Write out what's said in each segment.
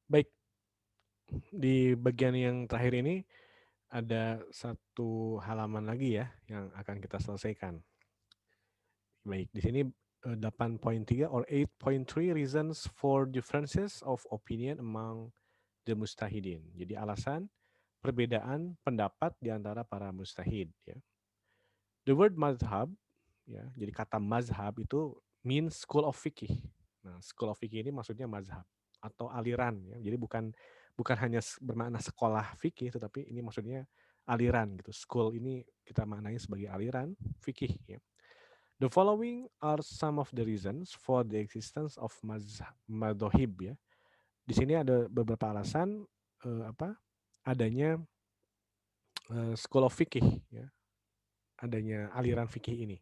Baik, di bagian yang terakhir ini ada satu halaman lagi ya yang akan kita selesaikan. Baik, di sini 8.3 or 8.3 reasons for differences of opinion among the mustahidin. Jadi alasan perbedaan pendapat di antara para mustahid ya. The word mazhab ya, jadi kata mazhab itu means school of fikih. Nah, school of fikih ini maksudnya mazhab atau aliran ya. Jadi bukan bukan hanya bermakna sekolah fikih tetapi ini maksudnya aliran gitu. School ini kita maknai sebagai aliran fikih ya. The following are some of the reasons for the existence of madhohib ya. Di sini ada beberapa alasan adanya school of fikih ya, adanya aliran fikih ini.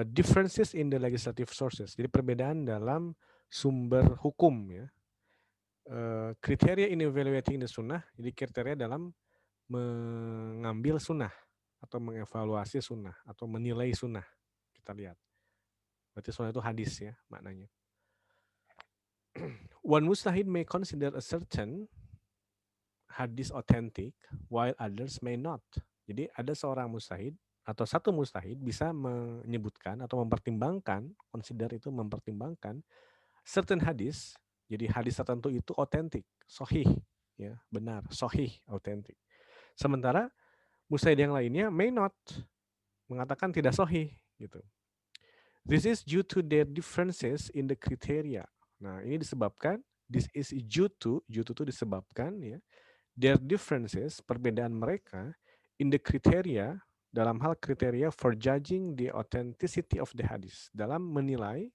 Differences in the legislative sources. Jadi perbedaan dalam sumber hukum ya. Kriteria in evaluating the sunnah. Jadi kriteria dalam mengambil sunnah atau mengevaluasi sunnah atau menilai sunnah. Kita lihat. Berarti sunnah itu hadis ya maknanya. One mustahid may consider a certain hadis authentic while others may not. Jadi ada seorang mustahid atau satu mustahid bisa menyebutkan atau mempertimbangkan, consider itu mempertimbangkan certain hadis, jadi hadis tertentu itu authentic, sahih, ya, benar, sahih, authentic. Sementara mustahid yang lainnya may not, mengatakan tidak sahih gitu. This is due to their differences in the criteria. Nah, ini disebabkan this is due to disebabkan ya their differences, perbedaan mereka in the criteria, dalam hal kriteria for judging the authenticity of the hadis, dalam menilai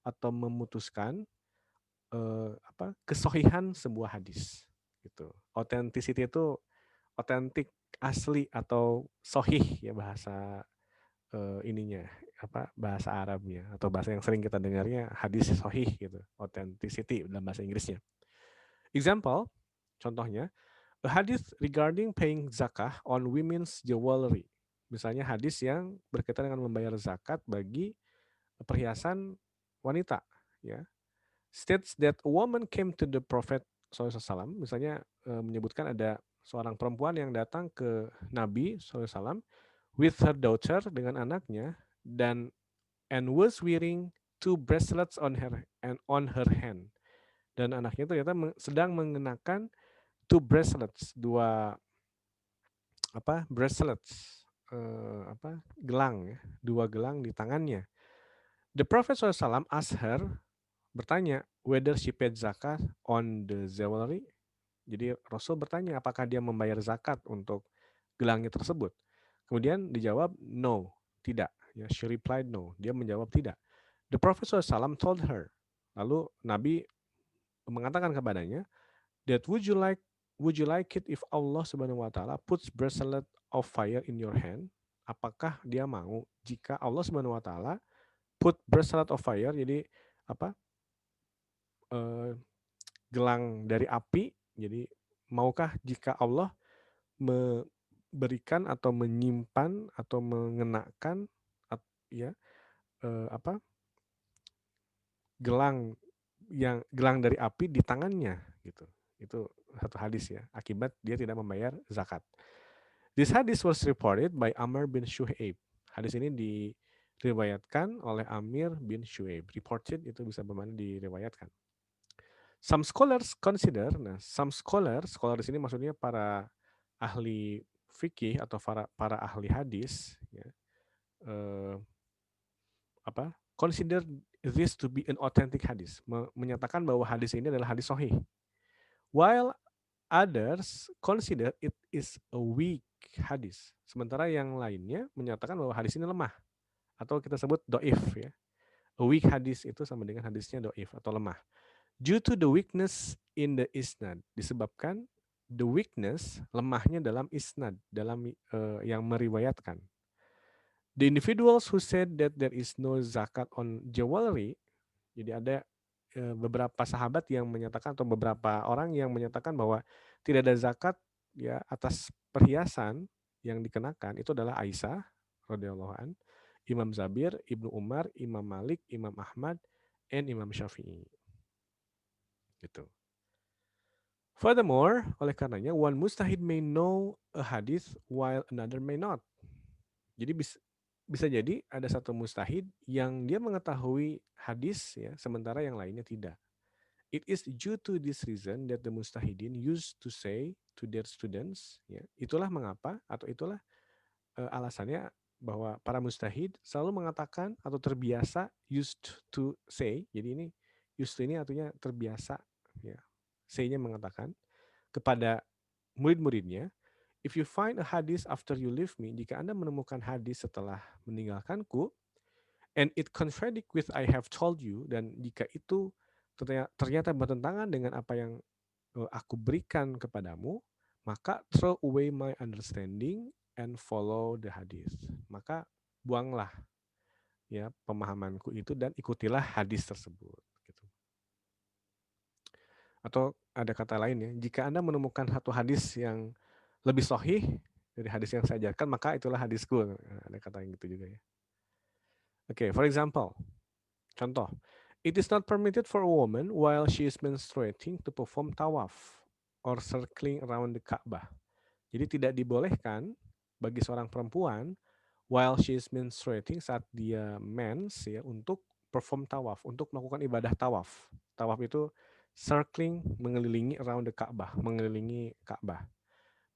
atau memutuskan kesohihan sebuah hadis gitu. Authenticity itu otentik, asli atau sohih ya bahasa ininya bahasa Arabnya atau bahasa yang sering kita dengarnya hadis sohih gitu, authenticity dalam bahasa Inggrisnya. Example, contohnya a hadis regarding paying zakah on women's jewelry. Misalnya hadis yang berkaitan dengan membayar zakat bagi perhiasan wanita, ya. States that a woman came to the Prophet SAW, misalnya menyebutkan ada seorang perempuan yang datang ke Nabi SAW with her daughter dengan anaknya dan and was wearing two bracelets on her and on her hand. Dan anaknya itu ternyata sedang mengenakan two bracelets, dua bracelets, gelang ya, dua gelang di tangannya. The Prophet SAW asked her, bertanya whether she paid zakat on the jewelry. Jadi Rasul bertanya apakah dia membayar zakat untuk gelangnya tersebut. Kemudian dijawab no, tidak. Ya, she replied no. Dia menjawab tidak. The Prophet SAW told her. Lalu Nabi mengatakan kepadanya, that would you like it if Allah Subhanahu wa taala puts bracelet of fire in your hand? Apakah dia mau jika Allah Subhanahu wa taala put bracelet of fire, jadi apa? Gelang dari api. Jadi maukah jika Allah memberikan atau menyimpan atau mengenakan ya apa gelang dari api di tangannya gitu. Itu satu hadis ya, akibat dia tidak membayar zakat. This hadis was reported by Amr bin Shu'aib. Hadis ini diriwayatkan oleh Amir bin Shu'aib. Reported itu bisa bermakna diriwayatkan. Some scholars consider, nah some scholar di sini maksudnya para ahli fikih atau para ahli hadis ya, eh, consider this to be an authentic hadis, menyatakan bahwa hadis ini adalah hadis sahih. While others consider it is a weak hadis. Sementara yang lainnya menyatakan bahwa hadis ini lemah atau kita sebut doif ya. A weak hadis itu sama dengan hadisnya doif atau lemah. Due to the weakness in the isnad, disebabkan the weakness, lemahnya dalam isnad, dalam yang meriwayatkan. The individuals who said that there is no zakat on jewelry, jadi ada beberapa sahabat yang menyatakan atau beberapa orang yang menyatakan bahwa tidak ada zakat ya atas perhiasan yang dikenakan, itu adalah Aisyah radhiyallahu an, Imam Zabir, Ibnu Umar, Imam Malik, Imam Ahmad, and Imam Syafi'i. Gitu. Furthermore, oleh karenanya, one mustahid may know a hadith while another may not. Jadi bisa jadi ada satu mustahid yang dia mengetahui hadis ya, sementara yang lainnya tidak. It is due to this reason that the mustahidin used to say to their students, ya, itulah mengapa atau itulah alasannya bahwa para mustahid selalu mengatakan atau terbiasa used to say. Jadi ini used to ini artinya terbiasa, ya. Say-nya mengatakan kepada murid-muridnya, if you find a hadis after you leave me, jika Anda menemukan hadis setelah meninggalkanku, and it contradict with I have told you, dan jika itu ternyata bertentangan dengan apa yang aku berikan kepadamu, maka throw away my understanding and follow the hadis. Maka buanglah ya pemahamanku itu dan ikutilah hadis tersebut. Gitu. Atau ada kata lain ya, jika Anda menemukan satu hadis yang lebih sahih dari hadis yang saya ajarkan, maka itulah hadisku. Ada kata yang gitu juga ya. Oke, for example, contoh, it is not permitted for a woman while she is menstruating to perform tawaf or circling around the Ka'bah. Jadi tidak dibolehkan bagi seorang perempuan while she is menstruating, saat dia mens ya, untuk perform tawaf, untuk melakukan ibadah tawaf. Tawaf itu circling, mengelilingi around the Ka'bah, mengelilingi Ka'bah.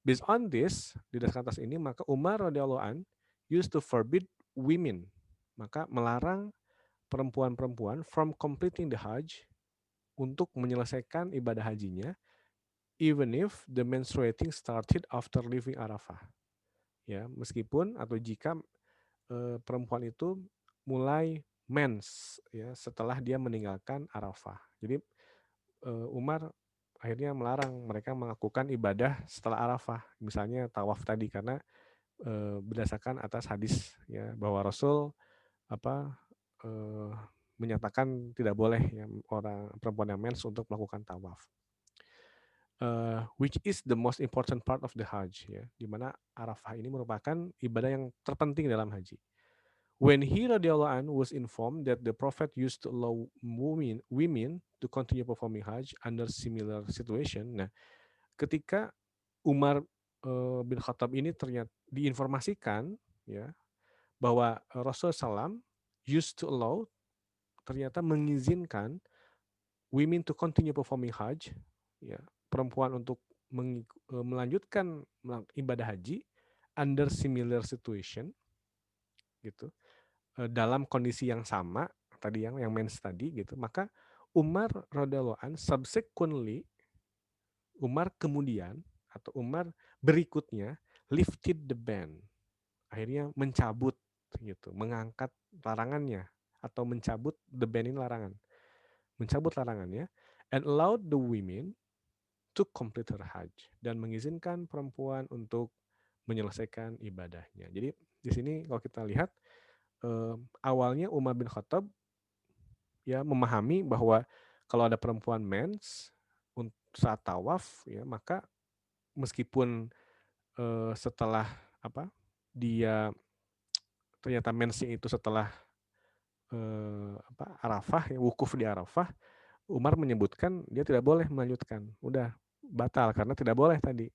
Based on this, di dasar atas ini, maka Umar radhiyallahu an used to forbid women, maka melarang perempuan-perempuan from completing the Hajj, untuk menyelesaikan ibadah hajinya, even if the menstruating started after leaving Arafah. Ya, meskipun atau jika perempuan itu mulai mens ya setelah dia meninggalkan Arafah. Jadi Umar akhirnya melarang mereka melakukan ibadah setelah Arafah, misalnya tawaf tadi, karena berdasarkan atas hadis ya bahwa Rasul apa menyatakan tidak boleh ya orang perempuan yang mens untuk melakukan tawaf. Which is the most important part of the Hajj ya, di mana Arafah ini merupakan ibadah yang terpenting dalam haji. When he radhiyallahu anhu was informed that the Prophet used to allow women to continue performing Hajj under similar situation, nah ketika Umar bin Khattab ini ternyata diinformasikan ya bahwa Rasulullah SAW used to allow, ternyata mengizinkan women to continue performing Hajj, ya, perempuan untuk melanjutkan ibadah haji under similar situation, gitu, dalam kondisi yang sama tadi yang mens tadi, gitu, maka Umar radhiyallahu an subsequently, Umar kemudian atau Umar berikutnya lifted the ban, akhirnya mencabut gitu, mengangkat larangannya atau mencabut the ban ini larangan, mencabut larangannya, and allowed the women to complete her hajj, dan mengizinkan perempuan untuk menyelesaikan ibadahnya. Jadi di sini kalau kita lihat awalnya Umar bin Khattab ya memahami bahwa kalau ada perempuan mens saat tawaf ya, maka meskipun setelah dia ternyata mensnya itu setelah Arafah ya, wukuf di Arafah, Umar menyebutkan dia tidak boleh melanjutkan, udah batal karena tidak boleh tadi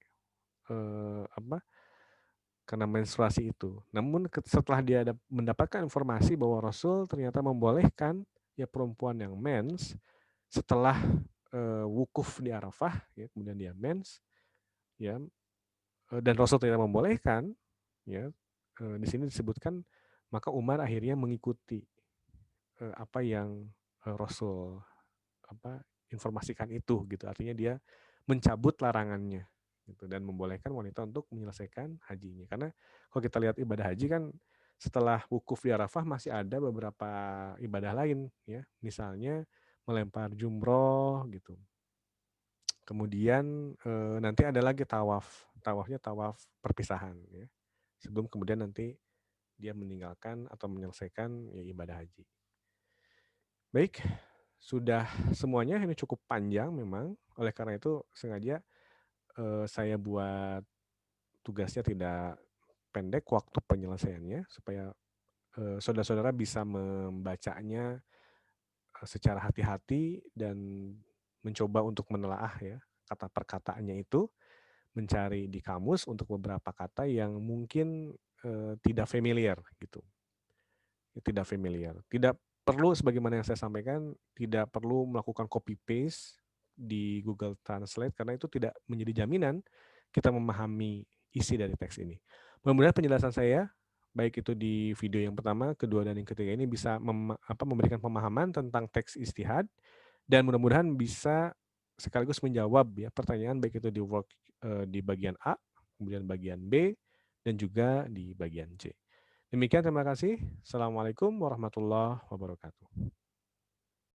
karena menstruasi itu. Namun setelah dia mendapatkan informasi bahwa Rasul ternyata membolehkan ya perempuan yang mens setelah wukuf di Arafah ya, kemudian dia mens ya, dan Rasul tidak membolehkan ya, di sini disebutkan maka Umar akhirnya mengikuti apa yang Rasul informasikan itu, gitu, artinya dia mencabut larangannya gitu, dan membolehkan wanita untuk menyelesaikan hajinya. Karena kalau kita lihat ibadah haji kan setelah wukuf di Arafah masih ada beberapa ibadah lain ya, misalnya melempar jumroh gitu. Kemudian nanti ada lagi tawafnya tawaf perpisahan ya, sebelum kemudian nanti dia meninggalkan atau menyelesaikan ya, ibadah haji. Baik, sudah semuanya, ini cukup panjang memang, oleh karena itu sengaja saya buat tugasnya tidak pendek waktu penyelesaiannya, supaya saudara-saudara bisa membacanya secara hati-hati dan mencoba untuk menelaah ya kata perkataannya itu, mencari di kamus untuk beberapa kata yang mungkin tidak familiar gitu. Tidak familiar. Tidak perlu sebagaimana yang saya sampaikan, tidak perlu melakukan copy paste di Google Translate karena itu tidak menjadi jaminan kita memahami isi dari teks ini. Mudah-mudahan penjelasan saya baik itu di video yang pertama, kedua dan yang ketiga ini bisa memberikan pemahaman tentang teks istihad dan mudah-mudahan bisa sekaligus menjawab ya pertanyaan baik itu di bagian A, kemudian bagian B dan juga di bagian C. Demikian terima kasih. Assalamualaikum warahmatullahi wabarakatuh.